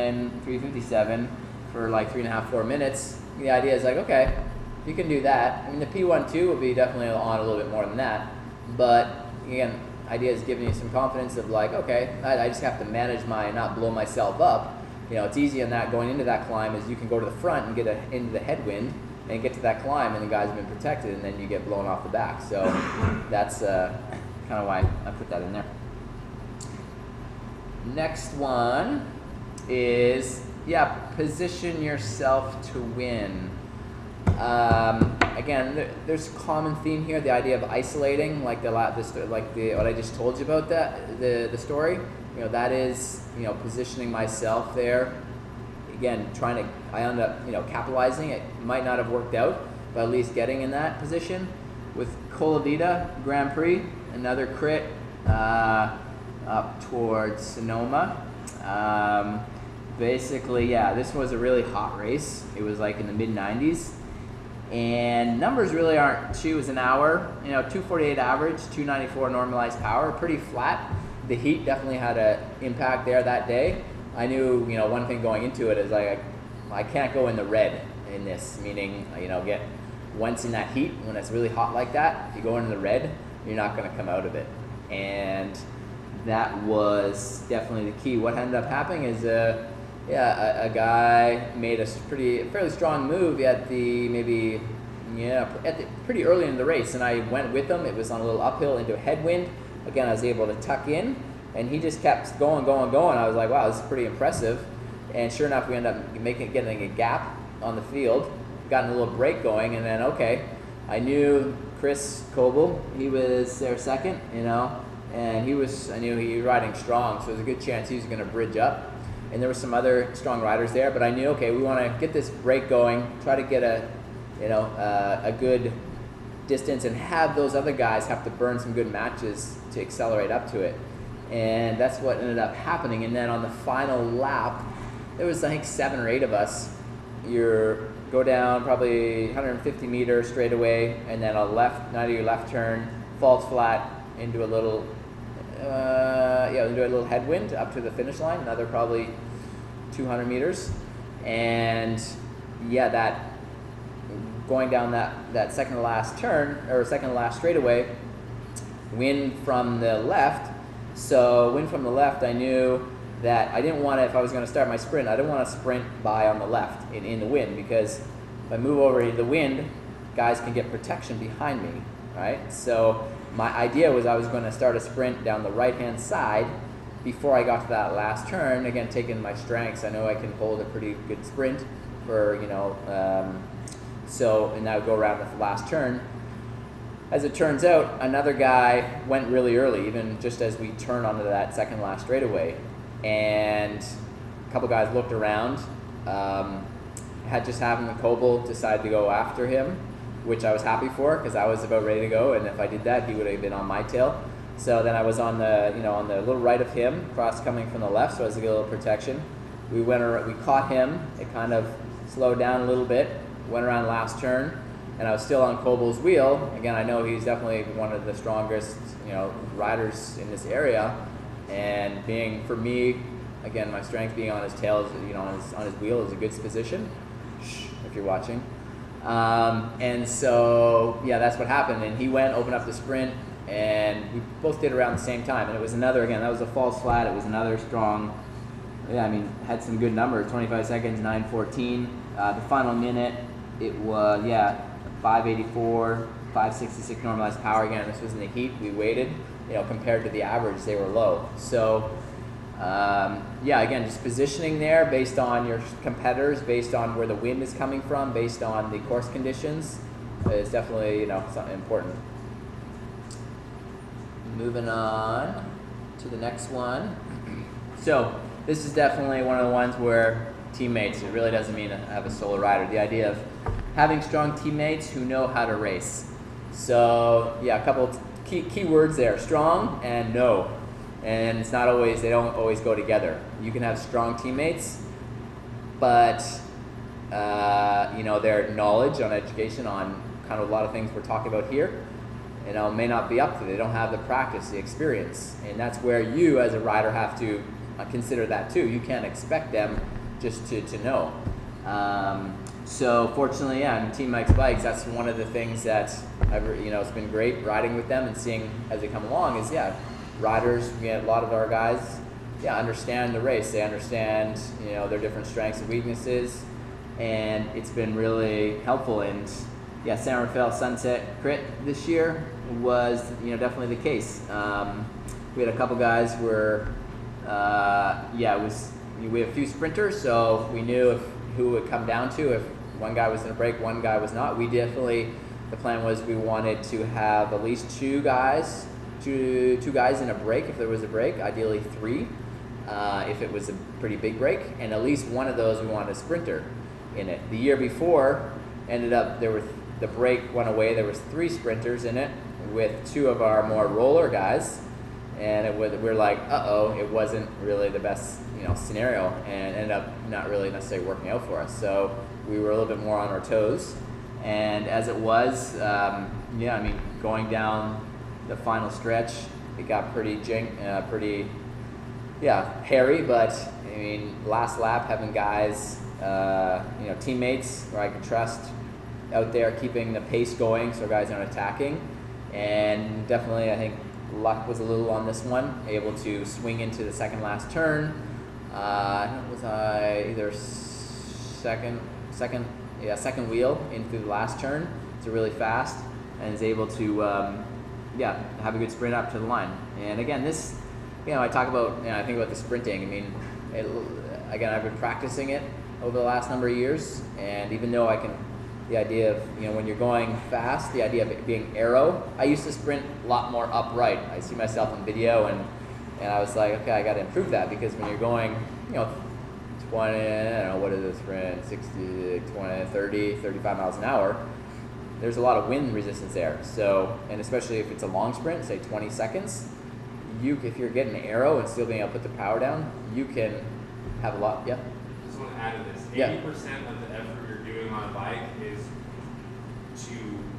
win 3:57 for like 3.5, 4 minutes. The idea is like, okay, if you can do that, I mean the P1-2 will be definitely on a little bit more than that, but again, idea is giving you some confidence of like, okay, I just have to manage not blow myself up. You know, it's easy on that going into that climb is you can go to the front and get into the headwind and get to that climb, and the guys have been protected, and then you get blown off the back. So that's kind of why I put that in there. Next one is, position yourself to win. Again, there's a common theme here, the idea of isolating, like what I just told you about the story. You know, that is, positioning myself there. Again, I end up, capitalizing. It might not have worked out, but at least getting in that position. With Colavita Grand Prix, another crit up towards Sonoma. Basically, this was a really hot race. It was like in the mid-90s. And numbers really aren't, she was an hour, 248 average, 294 normalized power, pretty flat. The heat definitely had an impact there that day. I knew, one thing going into it is like, I can't go in the red in this, meaning, get once in that heat, when it's really hot like that, if you go into the red, you're not going to come out of it. And that was definitely the key. What ended up happening is, a guy made a fairly strong move at pretty early in the race, and I went with him. It was on a little uphill into a headwind. Again, I was able to tuck in, and he just kept going. I was like, wow, this is pretty impressive. And sure enough, we ended up getting a gap on the field, gotten a little break going, and then, okay, I knew Chris Coble, he was there second, and I knew he was riding strong, so there's a good chance he was going to bridge up. And there were some other strong riders there, but I knew, okay, we want to get this break going, try to get a good distance, and have those other guys have to burn some good matches to accelerate up to it. And that's what ended up happening. And then on the final lap, there was, I think, 7 or 8 of us. You go down probably 150 meters straight away, and then a left, 90 left turn, falls flat into a little headwind up to the finish line, another probably 200 meters. And that going down that second to last turn, or second to last straightaway, wind from the left. So wind from the left, I knew that I didn't want to, if I was going to start my sprint, I didn't want to sprint by on the left in the wind, because if I move over into the wind, guys can get protection behind me, right? So my idea was I was going to start a sprint down the right-hand side before I got to that last turn. Again, taking my strengths, I know I can hold a pretty good sprint for, and I would go around the last turn. As it turns out, another guy went really early, even just as we turned onto that second last straightaway. And a couple guys looked around. Had just happened that Coble decided to go after him, which I was happy for, because I was about ready to go, and if I did that, he would have been on my tail. So then I was on the little right of him, cross coming from the left, so I was to get a little protection. We caught him. It kind of slowed down a little bit, went around last turn, and I was still on Coble's wheel. Again, I know he's definitely one of the strongest, riders in this area, and being, for me, again, my strength being on his tail, on his wheel is a good position. Shh, if you're watching. And so, that's what happened. And he opened up the sprint, and we both did around the same time. And it was another, again, that was a false flat. It was another strong, had some good numbers, 25 seconds, 9:14. The final minute, it was, 584, 566 normalized power. Again, this was in the heat. We waited, compared to the average, they were low. So, again, just positioning there based on your competitors, based on where the wind is coming from, based on the course conditions, is definitely, something important. Moving on to the next one. So this is definitely one of the ones where teammates, it really doesn't mean to have a solo rider. The idea of having strong teammates who know how to race. So a couple of key words there, strong and know. And it's not always, they don't always go together. You can have strong teammates, but their knowledge on education on kind of a lot of things we're talking about here, may not be up to. They don't have the practice, the experience, and that's where you as a rider have to consider that too. You can't expect them just to know. So fortunately, yeah, on Team Mike's Bikes, that's one of the things that it's been great riding with them and seeing as they come along is, riders, a lot of our guys, understand the race. They understand, their different strengths and weaknesses, and it's been really helpful. And San Rafael Sunset Crit this year was, definitely the case. We had a couple guys where, we have a few sprinters, so we knew who it would come down to if one guy was in a break, one guy was not. The plan was we wanted to have at least two guys in a break if there was a break, ideally 3 if it was a pretty big break, and at least one of those we wanted a sprinter in it. The year before, the break went away, there was 3 sprinters in it with 2 of our more roller guys, and we're like, it wasn't really the best scenario, and ended up not really necessarily working out for us. So we were a little bit more on our toes, and as it was, going down the final stretch, it got pretty hairy. But last lap, having guys, teammates where I could trust out there keeping the pace going, so guys aren't attacking, and definitely I think luck was a little on this one, able to swing into the second last turn. Was I either second wheel into the last turn? It's really fast, and is able to have a good sprint up to the line. And again, this, I talk about, I think about the sprinting. I've been practicing it over the last number of years, and even though the idea of, when you're going fast, the idea of it being aero, I used to sprint a lot more upright. I see myself in video, and I was like, okay, I got to improve that, because when you're going, 20, I don't know, what is this sprint, 60, 20, 30, 35 miles an hour, there's a lot of wind resistance there. So, and especially if it's a long sprint, say 20 seconds, if you're getting an aero and still being able to put the power down, you can have a lot, Just want to add to this, 80% of the effort you're doing on a bike is to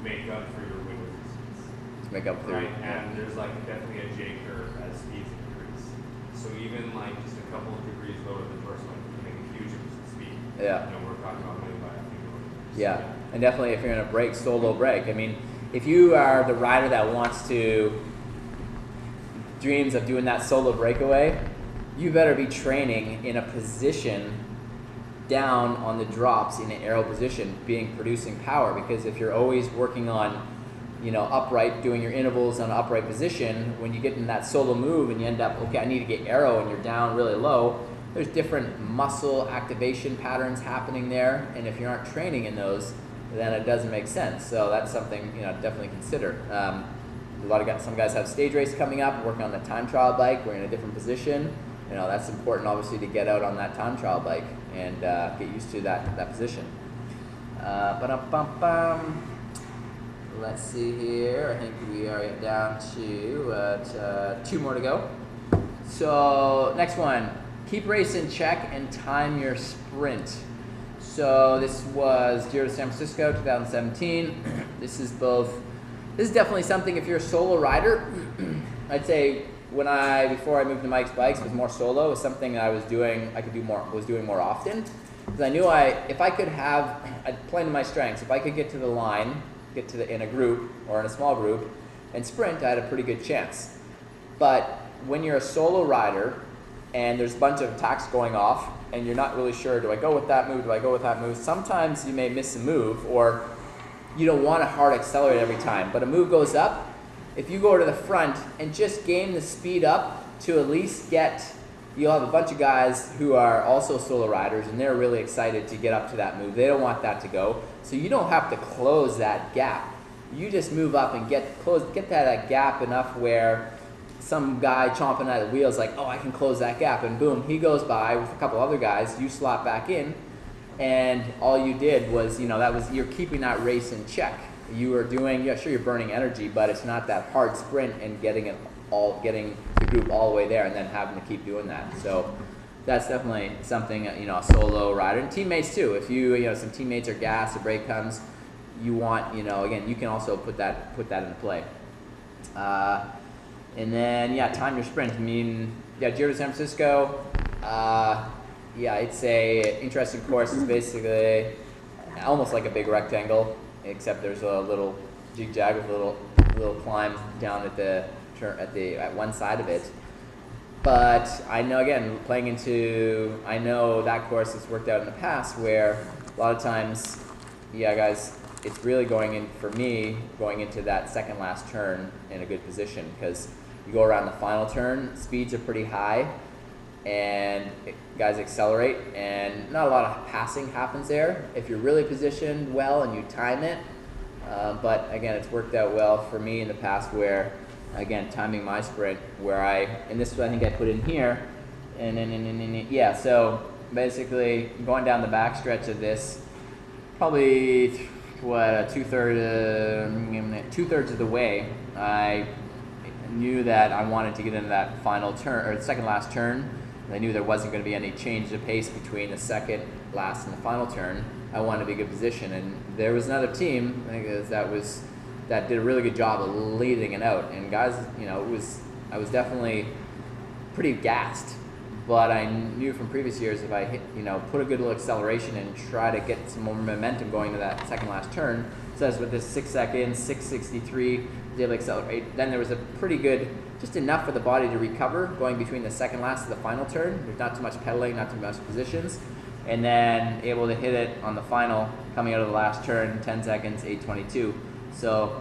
make up for your wind resistance. To make up for and there's definitely a J curve as speeds increase. So even just a couple of degrees lower than the first one can make a huge difference in speed. We're talking about maybe by a few millimeters. And definitely if you're in a solo break. If you are the rider that dreams of doing that solo breakaway, you better be training in a position down on the drops in an aero position, producing power, because if you're always working on upright, doing your intervals on an upright position, when you get in that solo move and you end up, I need to get aero, and you're down really low, there's different muscle activation patterns happening there, and if you aren't training in those, then it doesn't make sense. So that's something definitely consider. Some guys have stage race coming up, working on the time trial bike. We're in a different position. That's important, obviously, to get out on that time trial bike and get used to that position. Let's see here. I think we are down to 2 more to go. So next one, keep race in check and time your sprint. So this was Giro de San Francisco 2017. This is definitely something, if you're a solo rider, I'd say before I moved to Mike's Bikes, was more solo. It was something I was doing more often, because I knew if I could I'd play to my strengths. If I could get to the line, in a group or in a small group and sprint, I had a pretty good chance. But when you're a solo rider and there's a bunch of attacks going off and you're not really sure, do I go with that move, do I go with that move? Sometimes you may miss a move, or you don't want to hard accelerate every time, but a move goes up. If you go to the front and just gain the speed up to at least you'll have a bunch of guys who are also solo riders, and they're really excited to get up to that move. They don't want that to go. So you don't have to close that gap. You just move up and get that gap enough where some guy chomping at the wheel is like, I can close that gap, and boom, he goes by with a couple other guys, you slot back in, and all you did was, you're keeping that race in check. You are doing, sure, you're burning energy, but it's not that hard sprint and getting the group all the way there and then having to keep doing that. So that's definitely something, a solo rider, and teammates too. If some teammates are gassed, a break comes, you want, again, you can also put that into play. And then, time your sprint. yeah, Giro to San Francisco. Yeah, it's a interesting course. It's basically almost like a big rectangle, except there's a little jig-jag with a little climb down at one side of it. But I know, again, I know that course has worked out in the past where a lot of times, yeah, guys, it's really going into that second last turn in a good position, because you go around the final turn, speeds are pretty high, and guys accelerate, and not a lot of passing happens there if you're really positioned well and you time it. But again, it's worked out well for me in the past where, again, timing my sprint where and this is what I think I put in here, and then, yeah, so basically going down the back stretch of this, probably two-thirds of the way, I knew that I wanted to get into that final turn, or the second last turn. I knew there wasn't going to be any change of pace between the second last and the final turn. I wanted to be in a good position, and there was another team, I think that did a really good job of leading it out. And guys, I was definitely pretty gassed, but I knew from previous years if I put a good little acceleration and try to get some more momentum going to that second last turn. So as with this 6 seconds, 6:63, did accelerate. Then there was a pretty good, just enough for the body to recover going between the second last to the final turn. There's not too much pedaling, not too much positions. And then able to hit it on the final, coming out of the last turn, 10 seconds, 8:22. So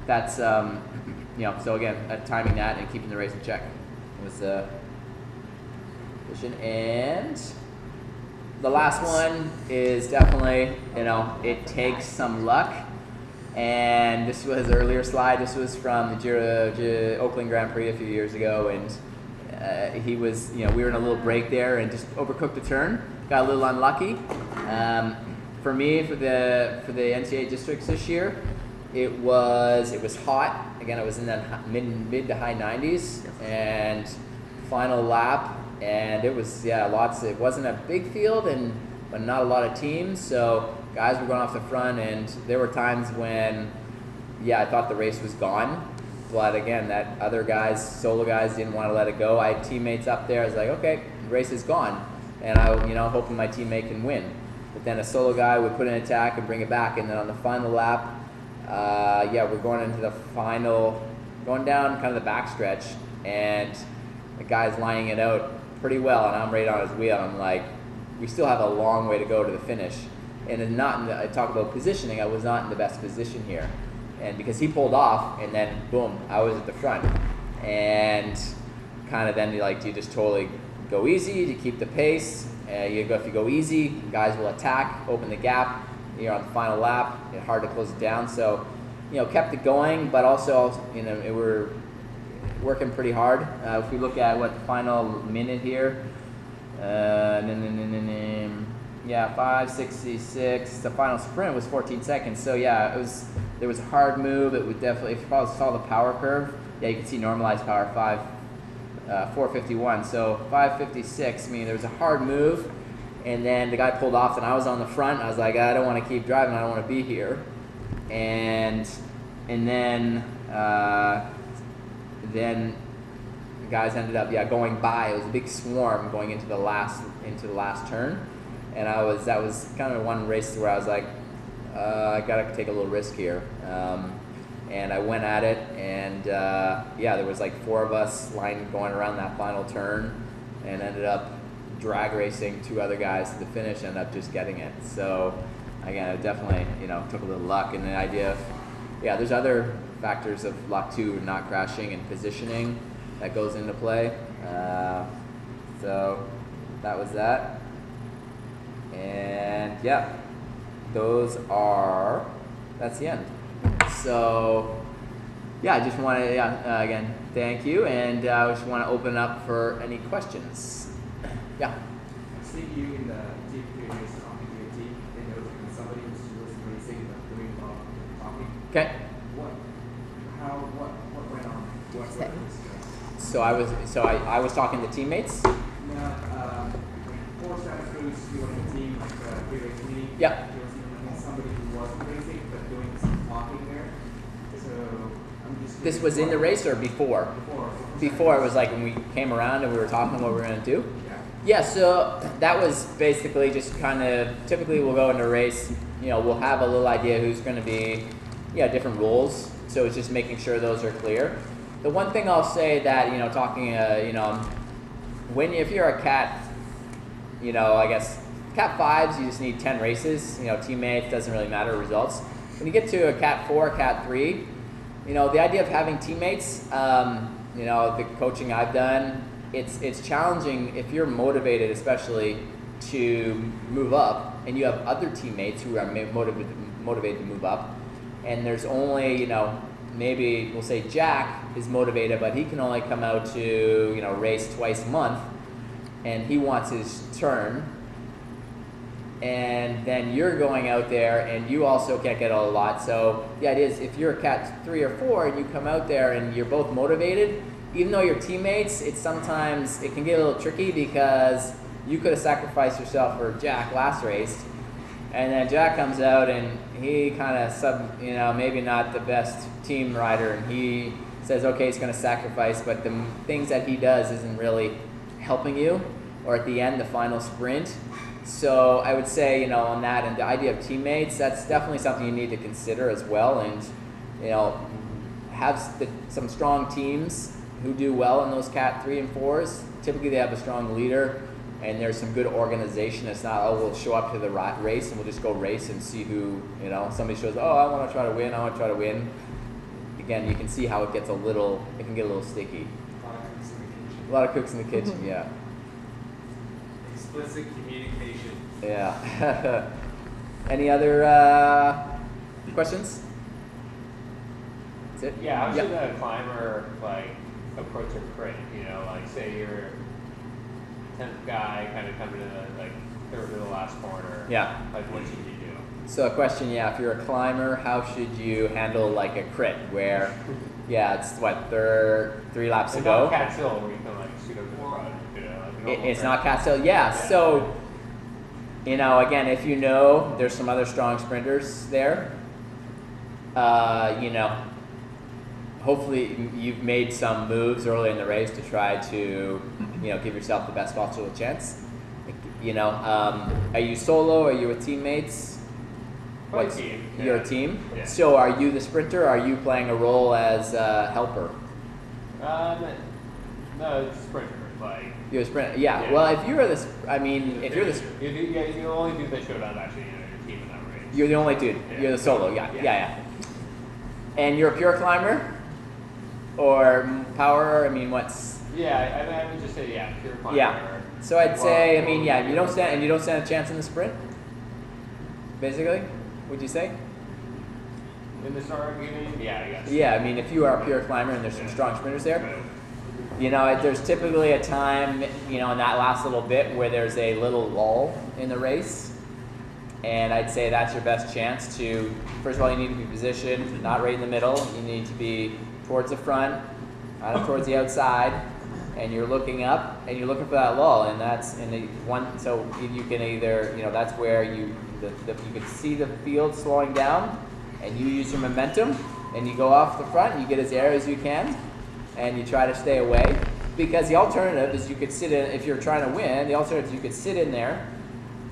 that's, so again, timing that and keeping the race in check was the position. And the last one is definitely, it takes some luck. And this was an earlier slide. This was from the Oakland Grand Prix a few years ago, and we were in a little break there and just overcooked the turn. Got a little unlucky. For me, for the NCAA districts this year, it was hot. Again, it was in that mid to high 90s, and final lap, and it was lots. It wasn't a big field, but not a lot of teams, so guys were going off the front, and there were times when, I thought the race was gone. But again, that other guys, solo guys, didn't want to let it go. I had teammates up there. I was like, okay, the race is gone, and I, hoping my teammate can win. But then a solo guy would put an attack and bring it back, and then on the final lap, we're going into the final, going down kind of the backstretch, and the guy's lining it out pretty well, and I'm right on his wheel. I'm like, we still have a long way to go to the finish. And I talk about positioning, I was not in the best position here. And because he pulled off, and then boom, I was at the front. And kind of then you just totally go easy to keep the pace. If you go easy, guys will attack, open the gap. You're on the final lap, it's hard to close it down. So, kept it going, but also, we're working pretty hard. If we look at the final minute here, 5:66. The final sprint was 14 seconds. So there was a hard move. It would definitely, if you saw the power curve, you can see normalized power 451. So 5:56. There was a hard move, and then the guy pulled off, and I was on the front. I was like, I don't want to keep driving. I don't want to be here. And then the guys ended up going by. It was a big swarm going into the last turn. And that was kind of one race where I was like, I gotta take a little risk here. And I went at it, and there was 4 of us going around that final turn, and ended up drag racing 2 other guys to the finish, ended up just getting it. So again, it definitely, took a little luck, and the idea of, there's other factors of luck too, not crashing and positioning that goes into play. So that was that. And that's the end. So I just want to again thank you, and I just want to open up for any questions. I see you in the team previous talking to your team, and there was somebody who was racing but doing talking. Okay. What went on? What So I was talking to teammates. Four times crews, you were in a team previously. Yeah. There was somebody who wasn't racing but doing some talking there. So This was in the race or before? Before, it was like when we came around and we were talking what we were going to do? Yeah, so that was basically just kind of, typically we'll go into a race, you know, we'll have a little idea who's going to be, yeah, different rules. So it's just making sure those are clear. The one thing I'll say that, you know, talking, you know, if you're a cat, you know, I guess cat 5s, you just need 10 races, you know, teammates, doesn't really matter results. When you get to a cat 4, cat 3, you know, the idea of having teammates, you know, the coaching I've done, it's challenging if you're motivated, especially to move up, and you have other teammates who are motivated to move up, and there's only, you know, maybe we'll say Jack is motivated, but he can only come out to, you know, race twice a month, and he wants his turn, and then you're going out there and you also can't get a lot. So the idea is if you're a cat 3 or 4 and you come out there and you're both motivated, even though you're teammates, it can get a little tricky because you could have sacrificed yourself for Jack last race, and then Jack comes out and he kind of you know, maybe not the best team rider, and he says, okay, he's going to sacrifice, but the things that he does isn't really helping you, or at the end, the final sprint. So I would say, you know, on that, and the idea of teammates, that's definitely something you need to consider as well, and, you know, have some strong teams who do well in those cat 3 and 4s. Typically they have a strong leader, and there's some good organization. It's not, oh, we'll show up to the race and we'll just go race and see who, you know, somebody shows, oh, I want to try to win, Again, you can see how it can get a little sticky. A lot of cooks in the kitchen, yeah. Explicit communication. Yeah. Any other questions? That's it? Yeah, how should a climber like approach a crit? You know, like say you're 10th guy, kind of coming to the like third to the last corner. Yeah. Like what should you do? So a question, yeah, if you're a climber, how should you handle like a crit where, yeah, it's what, 3 laps to go? Not Catskill where you can like shoot over the front. You know, like It's not Catskill, yeah. So, you know, again, if you know there's some other strong sprinters there, you know, hopefully you've made some moves early in the race to try to, you know, give yourself the best possible chance. You know, are you solo? Are you with teammates? What's team? You're a team? Yeah. So are you the sprinter, or are you playing a role as a helper? No, it's sprinter. Like You're a sprinter, yeah. Well, if you're the, you're the only dude that showed up actually, you know, your team in that race. You're the only dude. Yeah. You're the solo, yeah. And you're a pure climber? Or power, I mean, what's... Yeah, I would just say, yeah, pure climber. Yeah. So I'd say, I mean, yeah, you don't stand a chance in the sprint? Basically, would you say? In the start, you mean? Yeah, I guess. Yeah, I mean, if you are a pure climber and there's some strong sprinters there, you know, there's typically a time, you know, in that last little bit where there's a little lull in the race. And I'd say that's your best chance to, first of all, you need to be positioned, not right in the middle. You need to be towards the front, not towards the outside. And you're looking up and you're looking for that lull. And that's in the one, so you can either, you know, that's where you can see the field slowing down, and you use your momentum and you go off the front and you get as air as you can, and you try to stay away, because the alternative is you could sit in, if you're trying to win, the alternative is you could sit in there,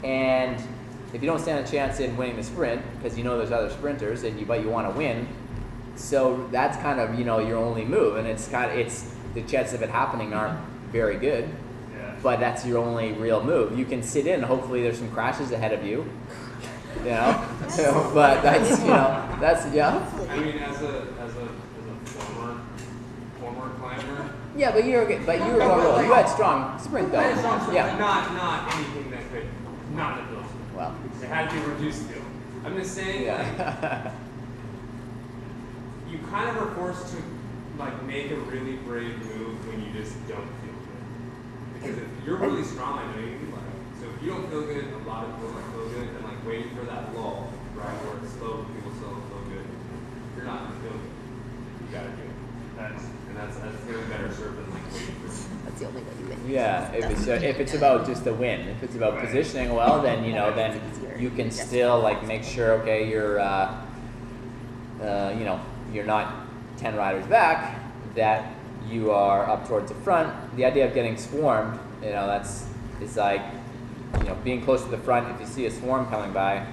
and if you don't stand a chance in winning the sprint, because you know there's other sprinters, but you want to win, so that's kind of, you know, your only move, and it's the chances of it happening aren't very good, but that's your only real move. You can sit in, hopefully there's some crashes ahead of you, you know, but that's, you know, that's, yeah. I mean, as a former climber. Yeah, but you were going roll. You had strong sprint though. Yeah. Not anything that could not have built. Well, it had to be reduced to. I'm just saying, like, you kind of are forced to like make a really brave move when you just don't feel good. Because if you're really strong, I know you can like. So if you don't feel good, a lot of people don't feel good, and like waiting for that lull, right, where it's slow, people still don't feel good. You're not gonna feel good. You gotta do it. That's really better served than like waiting for it. That's the only way you win. yeah, if it's about just the win, if it's about positioning well, then, you know, then you can still like make sure, okay, you're you know, you're not 10 riders back, that you are up towards the front. The idea of getting swarmed, it's like, being close to the front. If you see a swarm coming by,